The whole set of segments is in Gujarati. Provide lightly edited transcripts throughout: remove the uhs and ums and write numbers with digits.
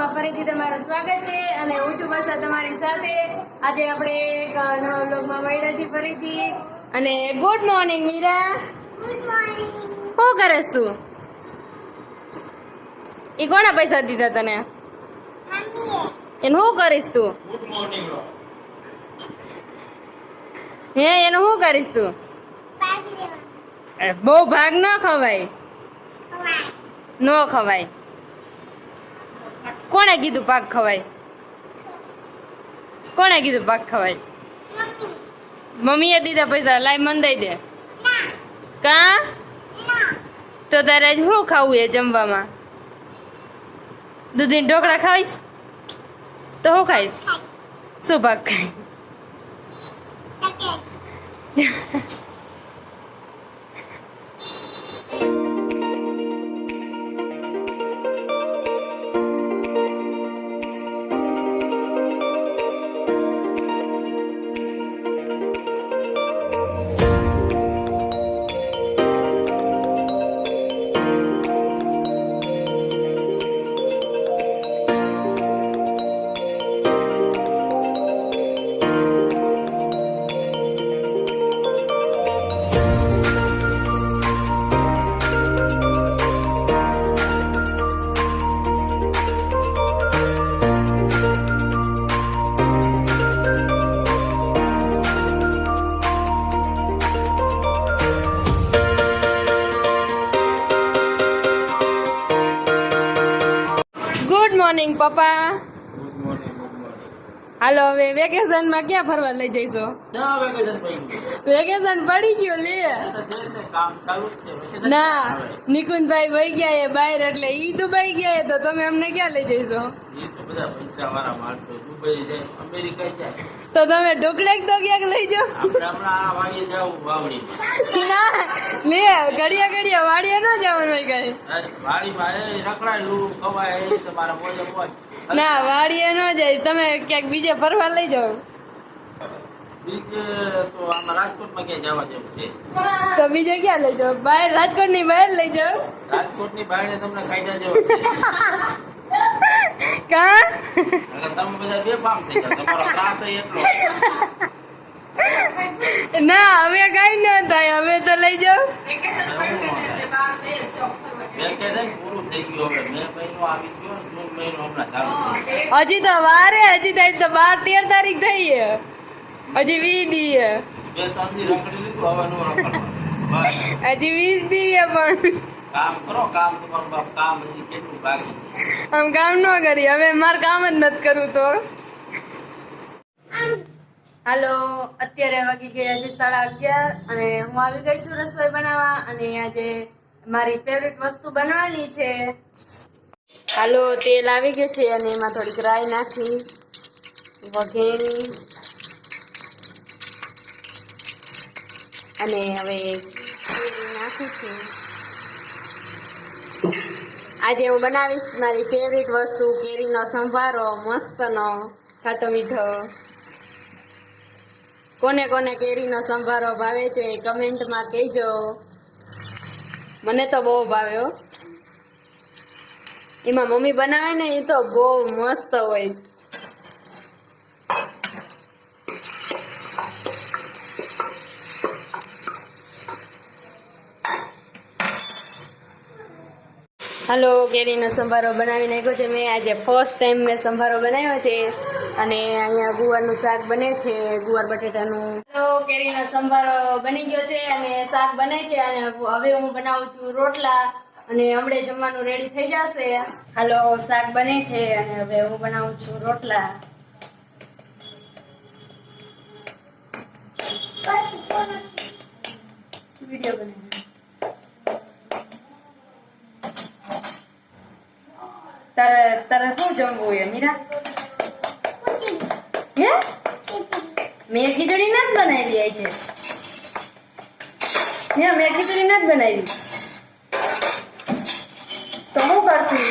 વ્લોગમાં ફરીથી તમારું સ્વાગત છે અને હું છું બસ તમારી સાથે. આજે આપણે એક નવા વ્લોગમાં મળ્યા છીએ ફરીથી. અને good morning Meera. Good morning. શું કરેસ તું? એ કોના પૈસા દીધા તને? મમ્મીએ. એનું શું કરીશ તું? ગુડ મોર્નિંગ હે એનું શું કરીશ તું? ભાગ લેવા. બહુ ભાગ ન ખવાય. ખવાય. ન ખવાય. કોણે કીધું પાક ખવાય? કોણે કીધું પાક ખવાય? મમ્મી. મમ્મીએ દીધા પૈસા. લાઈ મન દઈ દે. ના. કા ના. તો તારે આજ શું ખાવું એ જમવામાં? દૂધીના ઢોકળા ખાઈશ તો શું ખાઈશ? શું ભાગ ખાઈ? ચકેટ. ગુડ મોર્નિંગ પપ્પા. ગુડ મોર્નિંગ હાલો હવે વેકેશનમાં ક્યાં ફરવા લઈ જઈશો? ના વેકેશન પડી વેકેશન પડી ગયું લે. કામ ચાલુ જ છે વેકેશન ના નિકુંજભાઈ વહી ગયા એ બહાર એટલે ઈ દુબઈ ગયા એ તો તમે અમને ક્યાં લઈ જઈશો? એ તો બધા પૈસા વાળા માણસો દુબઈ જાય અમેરિકા જાય તો તમે ઢોકળેક તો ક્યાંક લઈ જાઓ. આપણે હમણાં આ વાડીએ જાવ વાવડી ના લે ઘડિયા વાડીએ ન જવાનું હોય કઈ. વાડીમાં એ રખડાયું ખવાય એ તમારા મોજે મોજ ના વાડીએ ન જાય. તમે ક્યાંક બીજે ફરવા લઈ જાઓ બીજે તો આમાં રાજકોટમાં ક્યાં જવા જેવું છે તો બીજે ક્યાં લઈ જાઓ? બહાર રાજકોટ ની બહાર લઈ જાઓ. રાજકોટની બાયણે તમને કાયદા જેવો છે કા એટલે તમે બધા બેફામ થઈ જાવ તમારો ત્રાસ એટલો ના હવે કઈ ન થાય. હવે તો લઈ જાઓ. વેકેશન પૂરું થઈ ગયું હવે મે મહિનો આવી ગયો જૂન મહિનો હમણાં ચાલુ હજી તો વારે હજી તો 12-13 તારીખ થઈ છે. હજી 20 દી છે. બે ત્રણ દી રખડી લીધું હવે નું રખડવાનું બસ હજી 20 દી છે પણ કામ કરો કામ તમારું બાપ કામ હજી કેટલું બાકી છે આમ કામ ન કરી. હવે મારે કામ જ નથી કરવું તો. હાલો અત્યારે વાગી ગયા છે 11:30 અને હું આવી ગઈ છું રસોઈ બનાવવા. અને આજે મારી ફેવરેટ વસ્તુ બનવાની છે. હાલો તેલ આવી ગયું છે અને એમાં થોડીક રાઈ નાખી વઘેણી અને હવે કેરી નાખું છું. આજે હું બનાવીશ મારી ફેવરેટ વસ્તુ કેરીનો સંભારો મસ્તનો ખાટો મીઠો. કોને કોને કેરીનો સંભારો ભાવે છે કમેન્ટમાં કહેજો. મને તો બહુ ભાવ્યો. એમાં મમ્મી બનાવે ને એ તો બહુ મસ્ત હોય. હાલો કેરીનો સંભારો બનાવી નાખ્યો છે મેં. આજે ફર્સ્ટ ટાઈમ મેં સંભારો બનાવ્યો છે. અને અહીંયા ગુવારનું શાક બને છે, ગુવાર બટેટાનું. હાલો કેરીનો સંભારો બની ગયો છે અને શાક બને છે. અને હવે હું બનાવું છું રોટલા અને હમણે જમવાનું રેડી થઈ જશે. હાલો શાક બને છે અને હવે હું બનાવું છું રોટલા. વિડિયો બનાવ. તારે શું જમવું એ મીરા? હે મેં ખીચડી નથી બનાવી છે. હે મેં ખીચડી નથી બનાવી તો હું કરશું?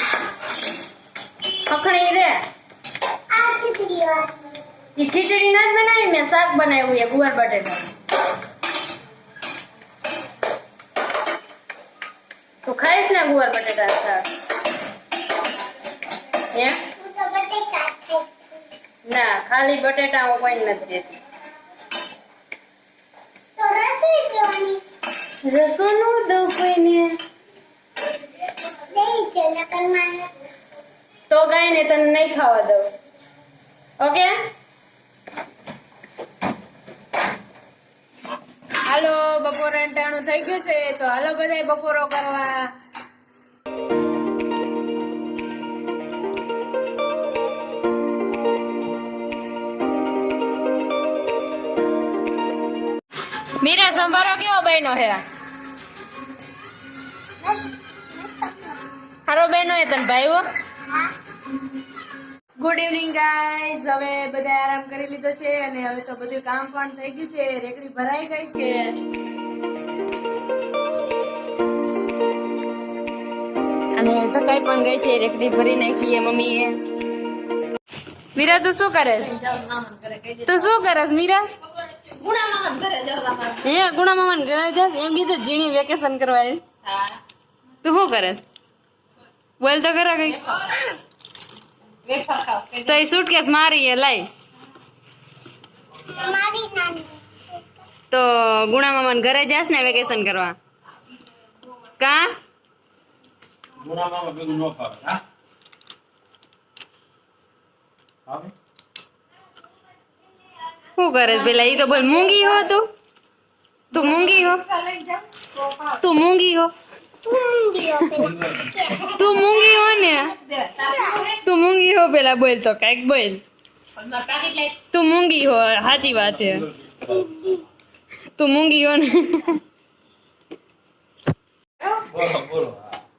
ખખણી રે આ ખીચડી એ ખીચડી નથી બનાવી. મેં શાક બનાવ્યું એ ગુવાર બટેટા. તો ખાઈશ ને ગુવાર બટેટા શાક? એમ ના ખાલી બટેટા હું કોઈ નથી દેતી. તો રસોઈ દેવાની રસો નો દઉં કોઈને. દઈ છે નકર માને તો કાંઈ ને તને નહીં ખાવા દઉં. ઓકે હાલો બપોરે ટાણું થઈ ગયું છે તો હાલો બધાય બપોરો કરવા. મીરા સંભારો કેવો બન્યો હે? હારો બહેનો એ તને ભાઈઓ. Good evening guys. હવે બધા આરામ કરી લીધો છે અને હવે તો બધું કામ પણ થઈ ગયું છે. રેકડી ભરાઈ ગઈ છે અને ટકાઈ પણ ગઈ છે. રેકડી ભરી નાખી છે મમ્મીએ. મીરા તું શું કરે? તું શું કરસ મીરા? હે ગુણા મામા ઘરે જાસ એમ કીધું જીણી વેકેશન કરવા આવી. તું શું કરસ? બોલ તો ખરા કઈ. તો એ સુટકેસ મારી એ લાઈ મારી નાની તો ગુણા મામા ઘરે જાસ ને વેકેશન કરવા કા? ગુણામાં ભેગું ન ખાવે હા આવે શું કરસ પેલા? ઈ તો બોલ મૂંગી હો તું. તું મૂંગી હો. તું મૂંગી હો. તું મૂંગી હો ને. તું મૂંગી હો પેલા બોલ તો કઈક બોલ. તું મૂંગી હો સાચી વાત છે. તું મૂંગી હો ને. બોલો બોલો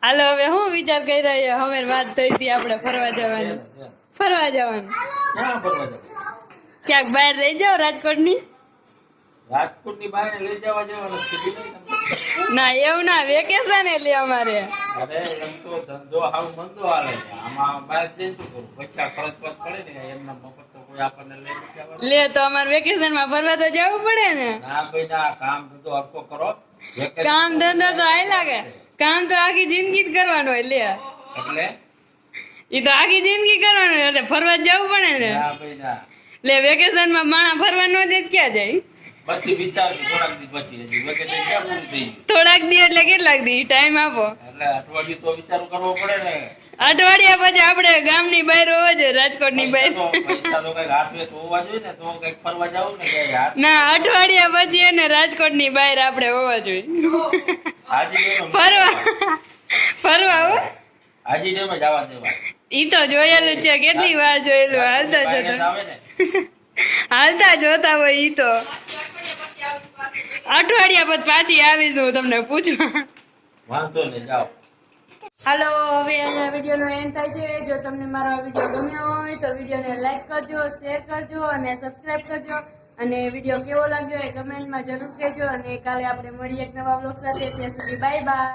હાલો હવે હું વિચાર કરી રહ્યો. હવે વાત થઈ હતી આપણે ફરવા જવાનું. ફરવા જવાનું ક્યાં ફરવા જાવ? ક્યાંક બહાર લઈ જાઓ રાજકોટની. રાજકોટની બહાર લઈ જવા જવાનું છે ના એવું ના વેકેશન એટલે અમારે. અરે એમ તો ધંધો હાવ મંદો હાલે છે. આમાં બહાર જઈને શું કરું? પૈસા ખર્ચ પડે ને એમના મફત તો કોઈ આપણને લઈ નથી આવવાનું. લે તો અમારે વેકેશન માં ફરવા તો જવું પડે ને. ના ભાઈ ના કામ ધંધો હરકો કરો. વેકેશન કામ ધંધો તો આય લાગે. કામ તો આખી જિંદગી જ કરવાનું હોય. લે એટલે ઈ તો આખી જિંદગી કરવાનું હોય એટલે ફરવા જ જવું પડે ને. ના ભાઈ ના લે વેકેશન માં માણા ફરવા ન દે તો ક્યાં જાય? પછી વિચાર થોડાક દી પછી હજી વેકેશન ક્યાં પૂરું થઈ ગયું? થોડાક દી એટલે કેટલાક દી ટાઈમ આપો. એટલે અઠવાડિયું તો વિચાર કરવો પડે ને. અઠવાડિયા પછી આપણે ગામની બહાર હોવા જોઈએ. રાજકોટની બહાર પૈસા તો કઈક હાથે તો હોવા જોઈએ ને તો કઈક ફરવા જાવ ને કઈ હાથ ના અઠવાડિયા પછી એને રાજકોટની બહાર આપણે હોવા જોઈએ. ફરવા ફરવા હો. હાજી ડેમ જ આવવા દેવા. ઈ તો જોયેલું છે. કેટલી વાર જોયેલું. હાલતા બાયણે જતા આવે ને હાલતા જોતા હોય ઈ તો. અઠવાડિયા પછી પાછી આવીશું તમને પૂછવા. વાંધો ને જાઓ. હાલો હવે અહીંયા વિડીયોનો એન્ડ થાય છે. જો તમને મારો આ વિડીયો ગમ્યો હોય તો વિડીયોને લાઈક કરજો, શેર કરજો અને સબસ્ક્રાઇબ કરજો. અને વિડીયો કેવો લાગ્યો એ કમેન્ટમાં જરૂર કહેજો. અને કાલે આપણે મળીએ એક નવા વ્લોગ સાથે. ત્યાં સુધી બાય બાય.